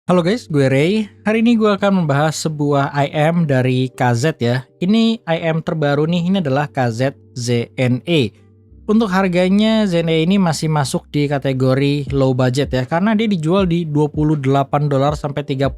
Halo guys, gue Ray. Hari ini gue akan membahas sebuah IM dari KZ ya. Ini IM terbaru nih, ini adalah KZ ZNE. Untuk harganya ZNE ini masih masuk di kategori low budget ya, karena dia dijual di $28 sampai $30.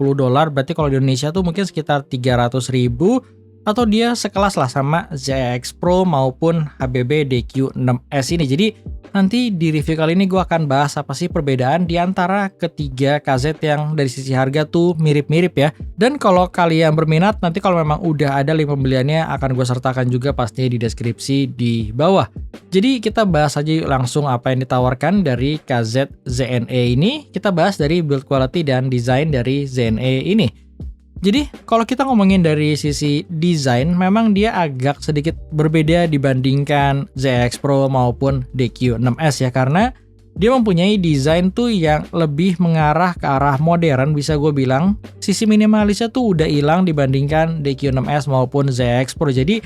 Berarti kalau di Indonesia tuh mungkin sekitar 300.000, atau dia sekelas lah sama ZX Pro maupun HBB DQ6S ini. Jadi nanti di review kali ini gue akan bahas apa sih perbedaan di antara ketiga KZ yang dari sisi harga tuh mirip-mirip ya. Dan kalau kalian berminat, nanti kalau memang udah ada link pembeliannya akan gue sertakan juga pastinya di deskripsi di bawah. Jadi kita bahas aja yuk langsung apa yang ditawarkan dari KZ ZNE ini. Kita bahas dari build quality dan desain dari ZNE ini. Jadi kalau kita ngomongin dari sisi desain, memang dia agak sedikit berbeda dibandingkan ZX Pro maupun DQ6S ya, karena dia mempunyai desain tuh yang lebih mengarah ke arah modern, bisa gue bilang. Sisi minimalisnya tuh udah hilang dibandingkan DQ6S maupun ZX Pro. Jadi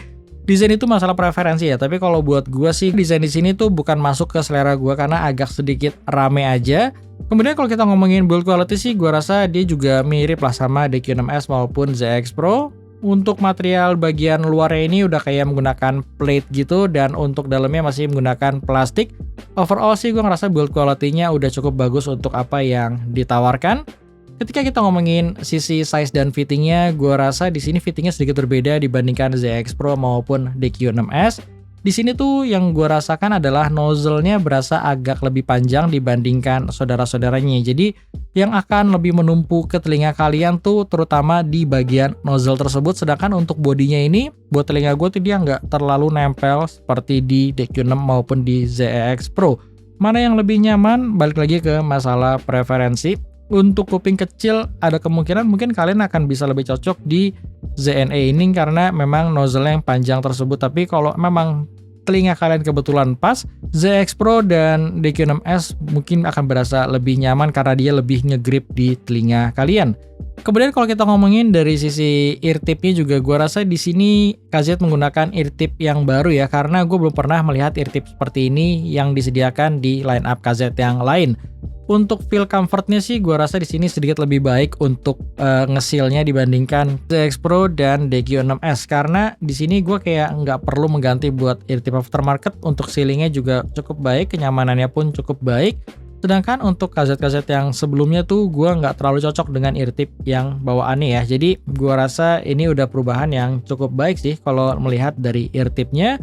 desain itu masalah preferensi ya, tapi kalau buat gue sih desain di sini tuh bukan masuk ke selera gue karena agak sedikit rame aja. Kemudian kalau kita ngomongin build quality sih, gue rasa dia juga mirip lah sama DQ6S maupun ZX Pro. Untuk material bagian luarnya ini udah kayak menggunakan plate gitu, dan untuk dalamnya masih menggunakan plastik. Overall sih gue ngerasa build quality-nya udah cukup bagus untuk apa yang ditawarkan. Ketika kita ngomongin sisi size dan fittingnya, gue rasa di sini fittingnya sedikit berbeda dibandingkan ZX Pro maupun DQ6S. Di sini tuh yang gue rasakan adalah nozzle-nya berasa agak lebih panjang dibandingkan saudara-saudaranya. Jadi yang akan lebih menumpu ke telinga kalian tuh terutama di bagian nozzle tersebut. Sedangkan untuk bodinya ini, buat telinga gue tuh dia nggak terlalu nempel seperti di DQ6 maupun di ZX Pro. Mana yang lebih nyaman? Balik lagi ke masalah preferensi. Untuk kuping kecil, ada kemungkinan mungkin kalian akan bisa lebih cocok di ZNE ini karena memang nozzle yang panjang tersebut. Tapi kalau memang telinga kalian kebetulan pas, ZX Pro dan DQ6S mungkin akan berasa lebih nyaman karena dia lebih ngegrip di telinga kalian. Kemudian kalau kita ngomongin dari sisi ear tip-nya juga, gue rasa di sini KZ menggunakan ear tip yang baru ya, karena gue belum pernah melihat ear tip seperti ini yang disediakan di line up KZ yang lain. Untuk feel comfortnya sih, gue rasa di sini sedikit lebih baik untuk nge-seal-nya dibandingkan ZX Pro dan DQ6S, karena di sini gue kayak nggak perlu mengganti buat ear tip aftermarket. Untuk sealing-nya juga cukup baik, kenyamanannya pun cukup baik. Sedangkan untuk KZ-KZ yang sebelumnya tuh gue nggak terlalu cocok dengan ear tip yang bawaannya ya. Jadi gue rasa ini udah perubahan yang cukup baik sih kalau melihat dari ear tip-nya.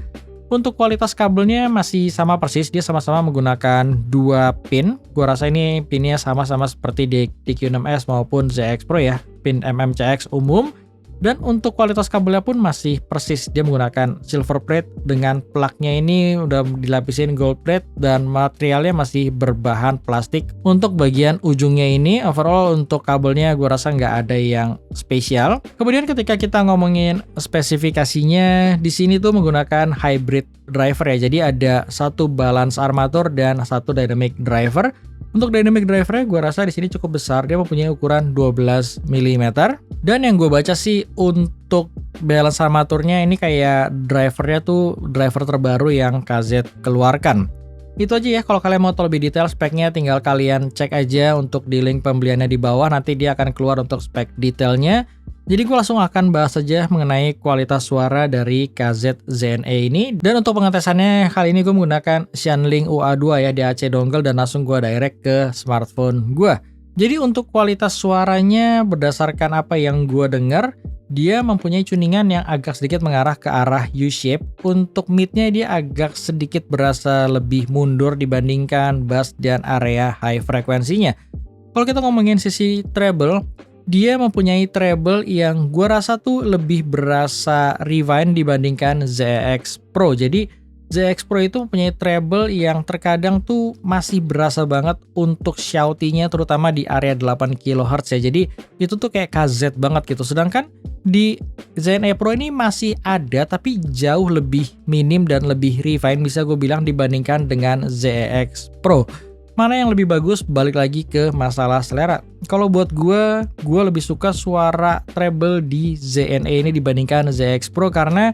Untuk kualitas kabelnya masih sama persis, dia sama-sama menggunakan 2 pin. Gua rasa ini pinnya sama-sama seperti di DQ6S maupun ZX Pro ya, pin MMCX umum. Dan untuk kualitas kabelnya pun masih persis, dia menggunakan silver plate dengan plugnya ini udah dilapisin gold plate dan materialnya masih berbahan plastik. Untuk bagian ujungnya ini overall untuk kabelnya gue rasa nggak ada yang spesial. Kemudian ketika kita ngomongin spesifikasinya, di sini tuh menggunakan hybrid driver ya. Jadi ada satu balance armatur dan satu dynamic driver. Untuk dynamic driver-nya gue rasa di sini cukup besar, dia mempunyai ukuran 12 mm. Dan yang gue baca sih untuk balance armaturnya ini kayak drivernya tuh driver terbaru yang KZ keluarkan. Itu aja ya, kalau kalian mau tahu lebih detail speknya tinggal kalian cek aja untuk di link pembeliannya di bawah, nanti dia akan keluar untuk spek detailnya. Jadi gue langsung akan bahas saja mengenai kualitas suara dari KZ ZNE ini. Dan untuk pengetesannya kali ini gue menggunakan Shanling UA2 ya, DAC dongle, dan langsung gue direct ke smartphone gue. Jadi untuk kualitas suaranya berdasarkan apa yang gue dengar, dia mempunyai tuningan yang agak sedikit mengarah ke arah U-shape. Untuk mid-nya dia agak sedikit berasa lebih mundur dibandingkan bass dan area high frekuensinya. Kalau kita ngomongin sisi treble, dia mempunyai treble yang gue rasa tuh lebih berasa refine dibandingkan ZX Pro. Jadi ZX Pro itu mempunyai treble yang terkadang tuh masih berasa banget untuk shouty-nya, terutama di area 8 kHz ya. Jadi itu tuh kayak KZ banget gitu. Sedangkan di ZNE Pro ini masih ada tapi jauh lebih minim dan lebih refine bisa gue bilang dibandingkan dengan ZX Pro. Mana yang lebih bagus? Balik lagi ke masalah selera. Kalau buat gue lebih suka suara treble di ZNE ini dibandingkan ZX Pro karena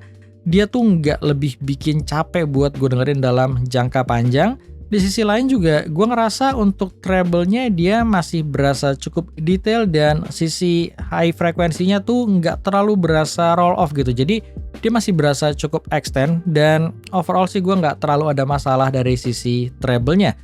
dia tuh nggak lebih bikin capek buat gue dengerin dalam jangka panjang. Di sisi lain juga gue ngerasa untuk treble-nya dia masih berasa cukup detail dan sisi high frekuensinya tuh nggak terlalu berasa roll off gitu. Jadi dia masih berasa cukup extend dan overall sih gue nggak terlalu ada masalah dari sisi treble-nya.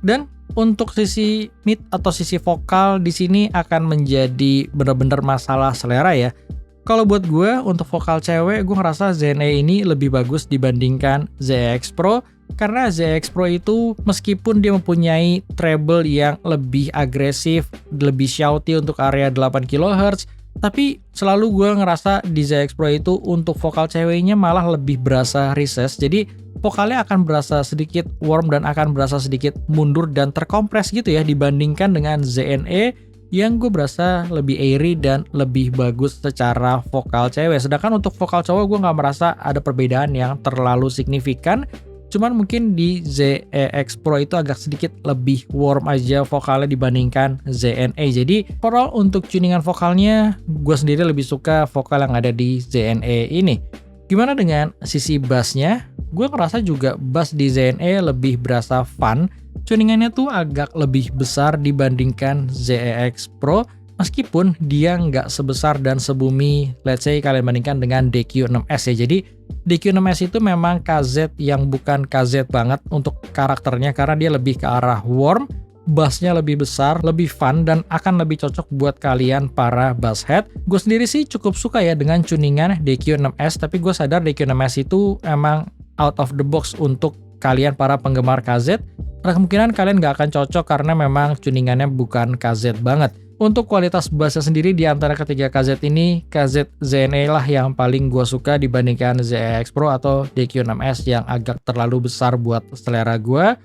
Dan untuk sisi mid atau sisi vokal di sini akan menjadi benar-benar masalah selera ya. Kalau buat gue untuk vokal cewek gue ngerasa ZNA ini lebih bagus dibandingkan ZX Pro. Karena ZX Pro itu meskipun dia mempunyai treble yang lebih agresif, lebih shouty untuk area 8 kHz, tapi selalu gue ngerasa di ZX Pro itu untuk vokal ceweknya malah lebih berasa recess. Jadi vokalnya akan berasa sedikit warm dan akan berasa sedikit mundur dan terkompres gitu ya dibandingkan dengan ZNE yang gue berasa lebih airy dan lebih bagus secara vokal cewek. Sedangkan untuk vokal cowok gue nggak merasa ada perbedaan yang terlalu signifikan. Cuman mungkin di ZX Pro itu agak sedikit lebih warm aja vokalnya dibandingkan ZNA. Jadi overall untuk tuningan vokalnya gue sendiri lebih suka vokal yang ada di ZNA ini. Gimana dengan sisi bassnya? Gue ngerasa juga bass di ZNA lebih berasa fun. Tuningannya tuh agak lebih besar dibandingkan ZX Pro. Meskipun dia nggak sebesar dan sebumi, let's say kalian bandingkan dengan DQ6S ya. Jadi DQ6S itu memang KZ yang bukan KZ banget untuk karakternya karena dia lebih ke arah warm, bassnya lebih besar, lebih fun, dan akan lebih cocok buat kalian para basshead. Gue sendiri sih cukup suka ya dengan tuningan DQ6S, tapi gue sadar DQ6S itu emang out of the box untuk kalian para penggemar KZ. Ada kemungkinan kalian nggak akan cocok karena memang tuningannya bukan KZ banget. Untuk kualitas bassnya sendiri di antara ketiga KZ ini, KZ ZNA lah yang paling gue suka dibandingkan ZX Pro atau DQ6S yang agak terlalu besar buat selera gue.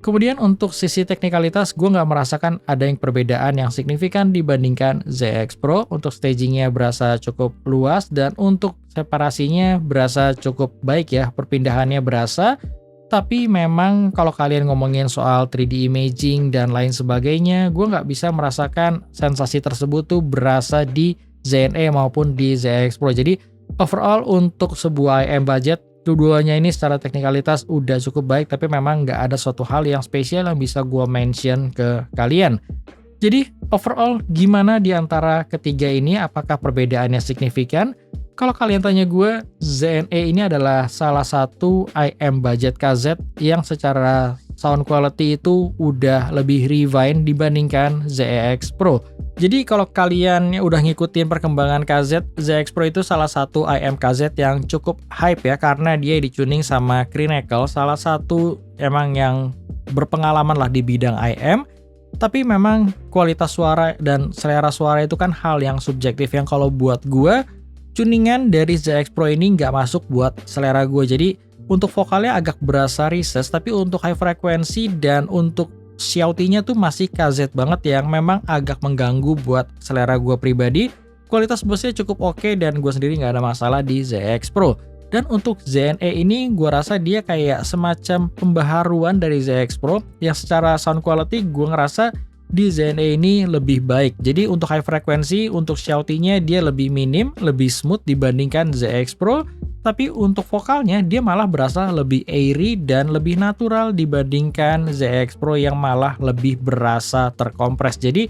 Kemudian untuk sisi teknikalitas, gue nggak merasakan ada yang perbedaan yang signifikan dibandingkan ZX Pro. Untuk stagingnya berasa cukup luas dan untuk separasinya berasa cukup baik ya, perpindahannya berasa. Tapi memang kalau kalian ngomongin soal 3D imaging dan lain sebagainya, gue nggak bisa merasakan sensasi tersebut tuh berasa di ZNE maupun di ZX Pro. Jadi overall untuk sebuah IM budget, keduanya ini secara teknikalitas udah cukup baik, tapi memang nggak ada suatu hal yang spesial yang bisa gue mention ke kalian. Jadi overall gimana di antara ketiga ini, apakah perbedaannya signifikan? Kalau kalian tanya gue, ZNE ini adalah salah satu IM budget KZ yang secara sound quality itu udah lebih refine dibandingkan ZX Pro. Jadi kalau kalian udah ngikutin perkembangan KZ, ZX Pro itu salah satu IM KZ yang cukup hype ya, karena dia dituning sama Crinacle, salah satu emang yang berpengalaman lah di bidang IM. Tapi memang kualitas suara dan selera suara itu kan hal yang subjektif, yang kalau buat gue, tuningan dari ZX Pro ini nggak masuk buat selera gue. Jadi untuk vokalnya agak berasa recess, tapi untuk high frekuensi dan untuk shouty-nya tuh masih KZ banget yang memang agak mengganggu buat selera gue pribadi. Kualitas bassnya cukup oke dan gue sendiri nggak ada masalah di ZX Pro. Dan untuk ZNE ini gue rasa dia kayak semacam pembaharuan dari ZX Pro yang secara sound quality gue ngerasa di ZNE ini lebih baik. Jadi untuk high frekuensi, untuk shouty-nya dia lebih minim, lebih smooth dibandingkan ZX Pro. Tapi untuk vokalnya dia malah berasa lebih airy dan lebih natural dibandingkan ZX Pro yang malah lebih berasa terkompres. Jadi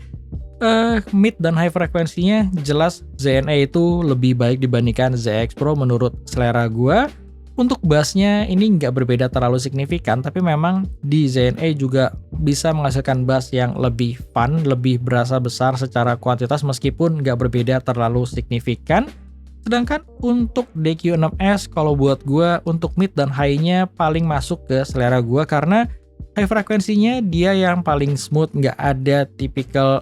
mid dan high frekuensinya jelas ZNE itu lebih baik dibandingkan ZX Pro menurut selera gue. Untuk bassnya ini nggak berbeda terlalu signifikan, tapi memang di ZNE juga bisa menghasilkan bass yang lebih fun, lebih berasa besar secara kuantitas meskipun nggak berbeda terlalu signifikan. Sedangkan untuk DQ6S kalau buat gue untuk mid dan high-nya paling masuk ke selera gue karena high frekuensinya dia yang paling smooth, nggak ada tipikal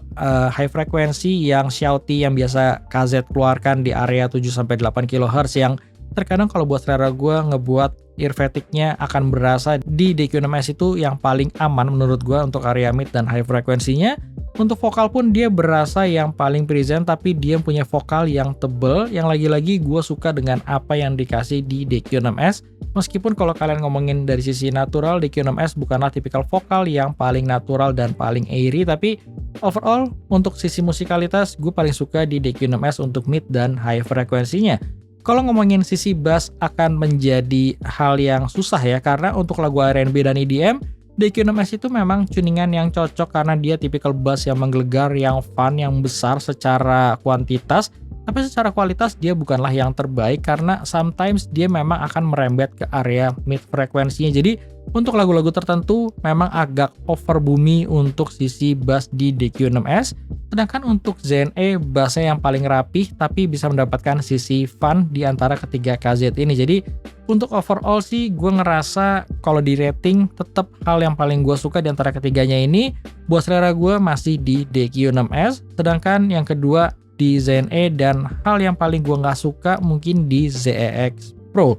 high frekuensi yang shouty yang biasa KZ keluarkan di area 7-8 kHz yang terkadang kalau buat selera gue ngebuat ear fatigue-nya akan berasa. Di DQ6S itu yang paling aman menurut gue untuk area mid dan high frekuensinya. Untuk vokal pun dia berasa yang paling present, tapi dia punya vokal yang tebel, yang lagi-lagi gue suka dengan apa yang dikasih di DQ6S. Meskipun kalau kalian ngomongin dari sisi natural, DQ6S bukanlah tipikal vokal yang paling natural dan paling airy, tapi overall untuk sisi musikalitas gue paling suka di DQ6S untuk mid dan high frekuensinya. Kalau ngomongin sisi bass akan menjadi hal yang susah ya, karena untuk lagu R&B dan EDM DQ6S itu memang tuningan yang cocok karena dia tipikal bass yang menggelegar, yang fun, yang besar secara kuantitas, tapi secara kualitas dia bukanlah yang terbaik karena sometimes dia memang akan merembet ke area mid frekuensinya. Jadi untuk lagu-lagu tertentu memang agak over boomy untuk sisi bass di DQ6S, sedangkan untuk ZNE bassnya yang paling rapih tapi bisa mendapatkan sisi fun di antara ketiga KZ ini. Jadi untuk overall sih gue ngerasa kalau di rating tetap hal yang paling gue suka di antara ketiganya ini buat selera gue masih di DQ6S, sedangkan yang kedua di ZNE, dan hal yang paling gue nggak suka mungkin di ZEX Pro.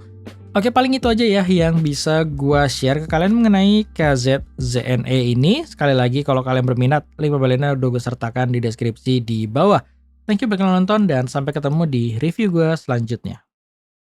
Oke, paling itu aja ya yang bisa gue share ke kalian mengenai KZ ZNE ini. Sekali lagi kalau kalian berminat, link pembeliannya udah gue sertakan di deskripsi di bawah. Thank you buat kalian nonton dan sampai ketemu di review gue selanjutnya.